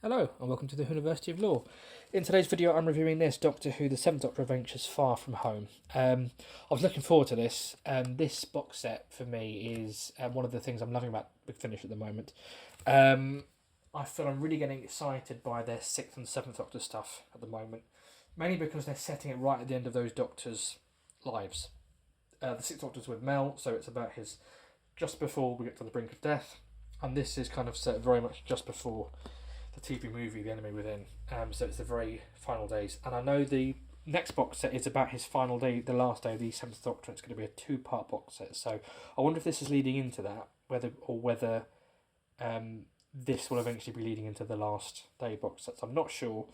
Hello and welcome to the University of Law. In today's video I'm reviewing this Doctor Who The Seventh Doctor Adventures Far From Home. I was looking forward to this. This box set for me is one of the things I'm loving about Big Finish at the moment. I feel I'm really getting excited by their 6th and 7th Doctor stuff at the moment. Mainly because they're setting it right at the end of those Doctors' lives. The 6th Doctor's with Mel, so it's about his just before we get to the brink of death. And this is kind of set very much just before the TV movie, The Enemy Within. So it's the very final days. And I know the next box set is about his final day, the last day of the 7th Doctor. It's going to be a 2-part box set. So I wonder if this is leading into that, whether this will eventually be leading into the last day box sets. I'm not sure.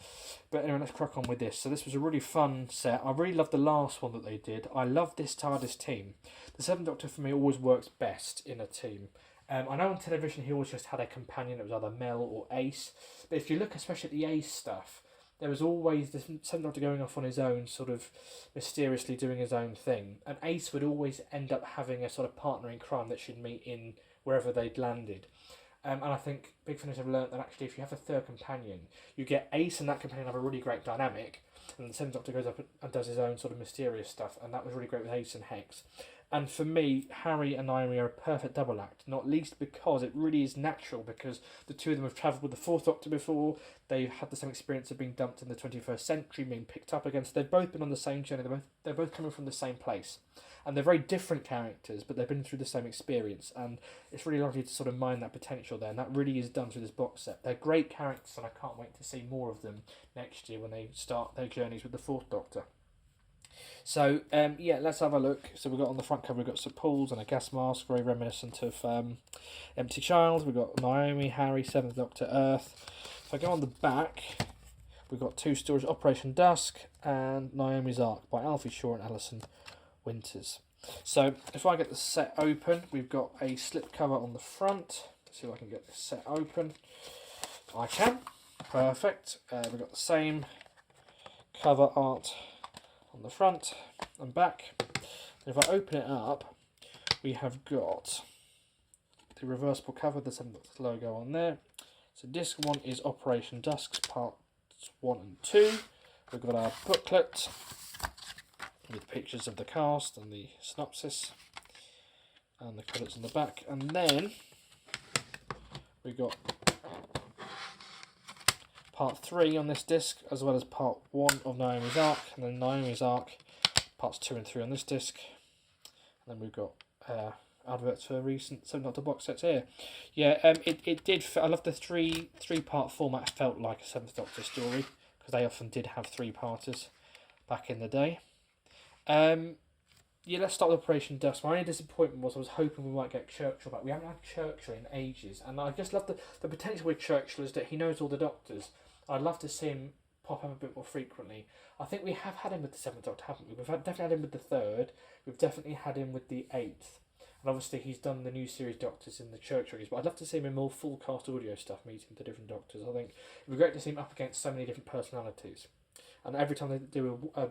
But anyway, let's crack on with this. So this was a really fun set. I really loved the last one that they did. I love this TARDIS team. The 7th Doctor for me always works best in a team. I know on television he always just had a companion. It was either Mel or Ace. But if you look especially at the Ace stuff, there was always the 7th Doctor going off on his own, sort of mysteriously doing his own thing. And Ace would always end up having a sort of partner in crime that she'd meet in wherever they'd landed. And I think Big Finish have learnt that actually if you have a third companion, you get Ace and that companion have a really great dynamic. And the 7th Doctor goes up and does his own sort of mysterious stuff. And that was really great with Ace and Hex. And for me, Harry and Naomi are a perfect double act, not least because it really is natural, because the two of them have travelled with the 4th Doctor before, they've had the same experience of being dumped in the 21st century, being picked up again, so they've both been on the same journey, they're both coming from the same place. And they're very different characters, but they've been through the same experience, and it's really lovely to sort of mine that potential there, and that really is done through this box set. They're great characters, and I can't wait to see more of them next year when they start their journeys with the 4th Doctor. So, yeah, let's have a look. So we've got on the front cover, we've got Sir Paul's and a gas mask, very reminiscent of Empty Child. We've got Naomi, Harry, 7th Doctor, Earth. If I go on the back, we've got 2 stories, Operation Dusk and Naomi's Ark by Alfie Shaw and Alison Winters. So, if I get the set open, we've got a slip cover on the front. Let's see if I can get this set open. I can. Perfect. We've got the same cover art on the front and back. And if I open it up, we have got the reversible cover, the 7th Doctor logo on there. So disc 1 is Operation Dusk's parts 1 and 2. We've got our booklet with pictures of the cast and the synopsis and the credits on the back. And then we've got part 3 on this disc, as well as part 1 of Naomi's Ark, and then Naomi's Ark, parts 2 and 3 on this disc. And then we've got adverts for recent 7th Doctor box sets here. Yeah, it did. I love the three-part format. Felt like a 7th Doctor story, because they often did have 3-parters back in the day. Yeah, let's start with Operation Dusk. My only disappointment was I was hoping we might get Churchill back. We haven't had Churchill in ages, and I just love the potential with Churchill is that he knows all the Doctors. I'd love to see him pop up a bit more frequently. I think we have had him with the 7th Doctor, haven't we? We've definitely had him with the 3rd. We've definitely had him with the 8th. And obviously he's done the new series Doctors in the Churchill release, but I'd love to see him in more full cast audio stuff, meeting the different Doctors. I think it'd be great to see him up against so many different personalities. And every time they do a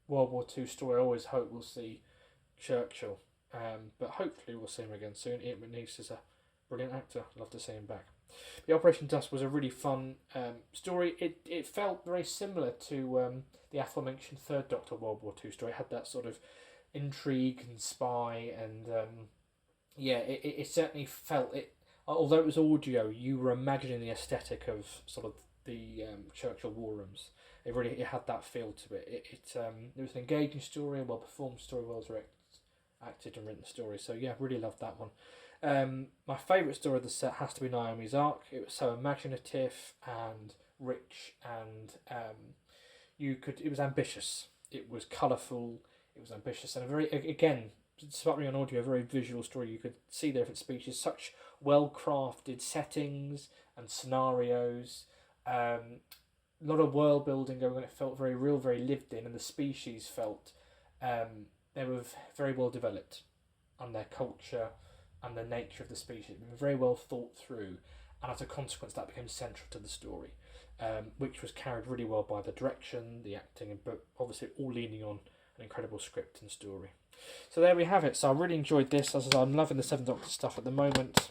World War II story, I always hope we'll see Churchill. But hopefully we'll see him again soon. Ian McNeice is a brilliant actor. I'd love to see him back. The Operation Dusk was a really fun story. It felt very similar to the aforementioned 3rd Doctor World War II story. It had that sort of intrigue and spy, and yeah, it certainly felt it. Although it was audio, you were imagining the aesthetic of sort of the Churchill war rooms. It had that feel to it. It was an engaging story, a well performed story, well directed, acted and written story. So yeah, really loved that one. My favourite story of the set has to be Naomi's Ark. It was so imaginative and rich, and it was ambitious. It was colourful. It was ambitious, and a very, again, despite being on audio, a very visual story. You could see the different species, such well crafted settings and scenarios. A lot of world building going on. It felt very real, very lived in, and the species felt they were very well developed, and their culture and the nature of the species were very well thought through, and as a consequence that became central to the story, which was carried really well by the direction, the acting, but obviously all leaning on an incredible script and story. So there we have it. So I really enjoyed this. As I said, I'm loving the 7th Doctor stuff at the moment.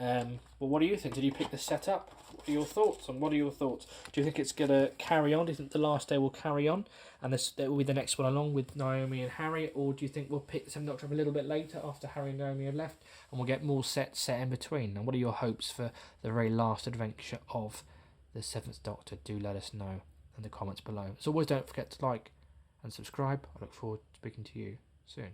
Well, what do you think? Did you pick this set up? What are your thoughts? What are your thoughts? Do you think it's going to carry on? Do you think The Last Day will carry on? And this will be the next one along with Naomi and Harry? Or do you think we'll pick the Seventh Doctor up a little bit later after Harry and Naomi have left? And we'll get more sets set in between? And what are your hopes for the very last adventure of the Seventh Doctor? Do let us know in the comments below. As always, don't forget to like and subscribe. I look forward to speaking to you soon.